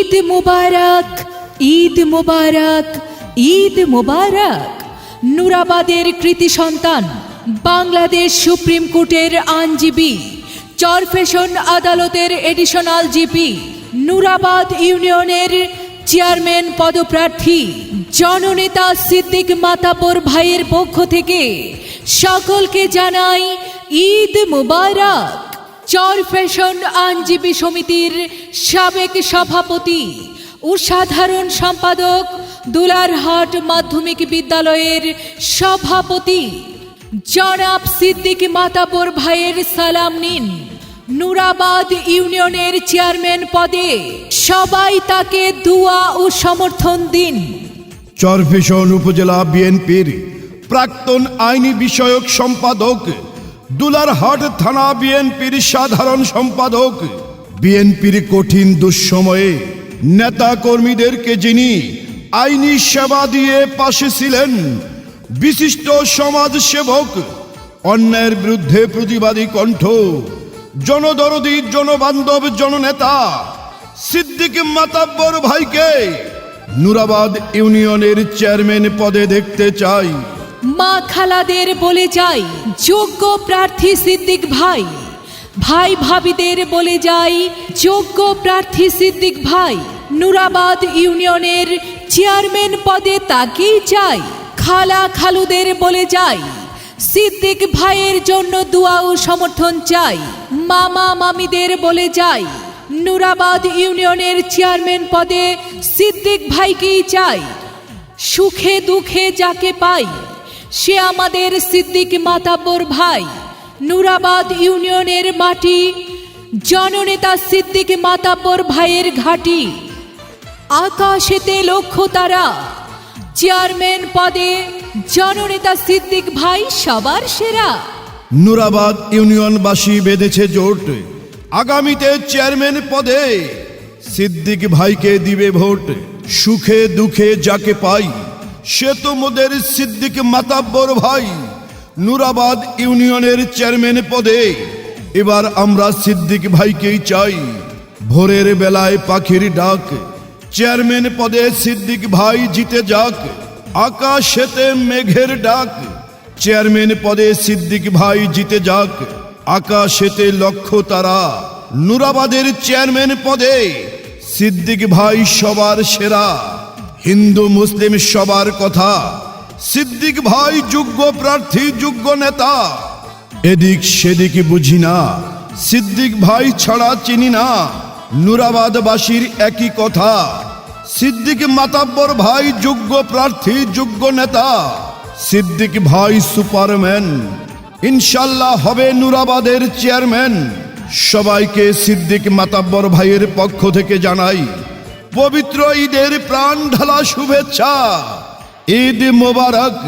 ঈদ মুবারক, ঈদ মুবারক, ঈদ মুবারক। নুরাবাদের কৃতি সন্তান, বাংলাদেশ সুপ্রিম কোর্টের আইনজীবী, চরফ্যাশন আদালতের এডিশনাল জিপি, নুরাবাদ ইউনিয়নের চেয়ারম্যান পদপ্রার্থী জননেতা সিদ্দিক মাতাব্বর ভাইয়ের পক্ষ থেকে সকলকে জানাই ঈদ মুবারক। চরফ্যাশন আইনজীবী সমিতির সাবেক সভাপতি ও সাধারণ সম্পাদক, দুলারহাট মাধ্যমিক বিদ্যালয়ের সভাপতি জনাব সিদ্দিক মাতাব্বর ভাইয়ের সালাম নিন। নুরাবাদ ইউনিয়নের চেয়ারম্যান পদে সবাই তাকে দোয়া ও সমর্থন দিন। চরফ্যাশন উপজেলা বিএনপির প্রাক্তন আইনি বিষয়ক সম্পাদক, দুলারহাট থানা বিএনপির সাধারণ সম্পাদক, বিএনপির কঠিন দুঃসময়ে নেতা কর্মীদেরকে যিনি আইনি সেবা দিয়ে পাশে ছিলেন, বিশিষ্ট সমাজ সেবক, অন্যায়ের বিরুদ্ধে প্রতিবাদী কণ্ঠ, জনদরদী জনবান্ধব জননেতা সিদ্দিক মাতাব্বর ভাইকে নুরাবাদ ইউনিয়নের চেয়ারম্যান পদে দেখতে চাই। মা খালাদের বলে যাই, যোগ্য প্রার্থী সিদ্দিক ভাই। ভাই ভাবিদের বলে যাই, যোগ্য প্রার্থী সিদ্দিক ভাই। নুরাবাদ ইউনিয়নের চেয়ারম্যান পদে তাকেই চাই। খালা খালুদের বলে যাই, সিদ্দিক ভাইয়ের জন্য দোয়া ও সমর্থন চাই। মামা মামিদের বলে যাই, নুরাবাদ ইউনিয়নের চেয়ারম্যান পদে সিদ্দিক ভাইকেই চাই। সুখে দুঃখে যাকে পাই, সে আমাদের সিদ্দিক মাতাব্বর ভাই। নুরাবাদ ইউনিয়নের মাটি, জননেতা সিদ্দিক মাতাব্বর ভাইয়ের ঘাঁটি। আকাশেতে লক্ষ্য তারা, চেয়ারম্যান পদে জননেতা সিদ্দিক ভাই সবার সেরা। নুরাবাদ ইউনিয়নবাসী বেঁধেছে জোট, আগামীতে চেয়ারম্যান পদে সিদ্দিক ভাইকে দিবে ভোট। সুখে দুঃখে যাকে পাই, সে তো মোদের সিদ্দিক মাতাব্বর ভাই। নুরাবাদ ইউনিয়নের চেয়ারম্যান পদে এবার আমরা সিদ্দিক ভাইকেই চাই। ভোরের বেলায় পাখির ডাক, চেয়ারম্যান পদে সিদ্দিক ভাই জিতে যাক। আকাশেতে মেঘের ডাক, চেয়ারম্যান পদে সিদ্দিক ভাই জিতে যাক। আকাশেতে লক্ষ্য তারা, নুরাবাদের চেয়ারম্যান পদে সিদ্দিক ভাই সবার সেরা। হিন্দু মুসলিম সবার কথা, সিদ্দিক ভাই যোগ্য প্রার্থী, যোগ্য নেতা। এদিক সেদিক বুঝি না, সিদ্দিক ভাই ছাড়া চিনি না। নুরাবাদবাসীর একই কথা, সিদ্দিক মাতাব্বর ভাই যোগ্য প্রার্থী, যোগ্য নেতা। সিদ্দিক ভাই সুপারম্যান, ইনশাল্লাহ হবে নুরাবাদের চেয়ারম্যান। সবাইকে সিদ্দিক মাতাব্বর ভাইয়ের পক্ষ থেকে জানাই পবিত্র ঈদের প্রাণ ঢালা শুভেচ্ছা। ঈদ মোবারক,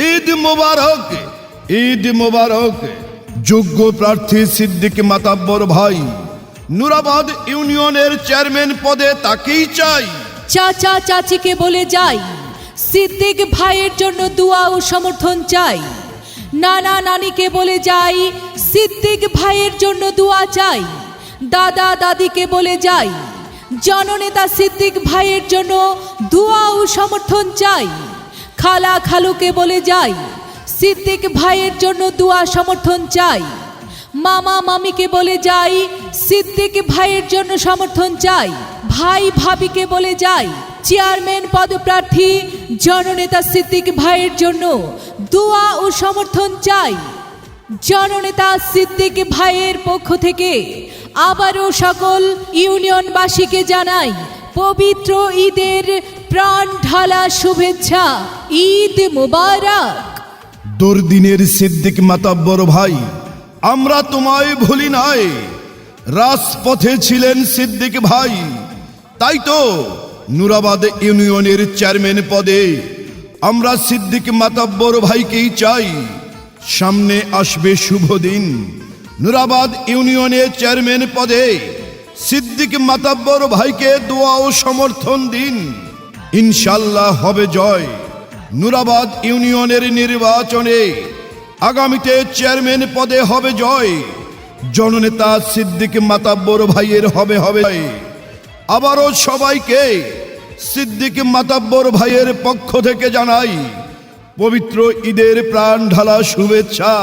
ঈদ মোবারক, ঈদ মোবারক। যোগ্য প্রার্থী সিদ্দিক মাতাব্বর ভাই, নুরাবাদ ইউনিয়নের চেয়ারম্যান পদে তাকেই চাই। চাচা চাচিকে বলে যাই, সিদ্দিক ভাইয়ের জন্য দোয়া ও সমর্থন চাই। নানা নানিকে বলে যাই, সিদ্দিক ভাইয়ের জন্য দোয়া চাই। দাদা দাদিকে বলে যাই, জননেতা সিদ্দিক ভাইয়ের জন্য দোয়া ও সমর্থন চাই। খালা খালুকে বলে যাই, সিদ্দিক ভাইয়ের জন্য দোয়া সমর্থন চাই। মামা মামিকে বলে যাই, সিদ্দিক ভাইয়ের জন্য সমর্থন চাই। ভাই ভাবিকে বলে যাই, চেয়ারম্যান পদপ্রার্থী জননেতা সিদ্দিক ভাইয়ের জন্য দোয়া ও সমর্থন চাই। জননেতা সিদ্দিক ভাইয়ের পক্ষ থেকে আবারও সকল ইউনিয়নবাসীকে জানাই পবিত্র ঈদের প্রাণ ঢালা শুভেচ্ছা। ঈদ মুবারক। দুর্দিনের সিদ্দিক মাতাব্বর ভাই, আমরা তোমায় ভুলি নাই। রাজপথে ছিলেন সিদ্দিক ভাই, তাই তো নুরাবাদ ইউনিয়নের চেয়ারম্যান পদে আমরা সিদ্দিক মাতাব্বর ভাইকেই চাই। সামনে আসবে শুভ দিন, নুরাবাদ ইউনিয়নের চেয়ারম্যান পদে সিদ্দিক মাতাব্বর ভাইকে দোয়া ও সমর্থন দিন। ইনশাল্লাহ হবে জয়। নুরাবাদ ইউনিয়নের নির্বাচনে আগামীতে চেয়ারম্যান পদে হবে জয়। জননেতা সিদ্দিক মাতাব্বর ভাইয়ের হবে আবারও সবাইকে সিদ্দিক মাতাব্বর ভাইয়ের পক্ষ থেকে জানাই পবিত্র ঈদের প্রাণ ঢালা শুভেচ্ছা।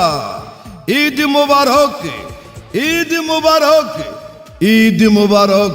ঈদ মোবারক, ঈদ মোবারক, ঈদ মোবারক।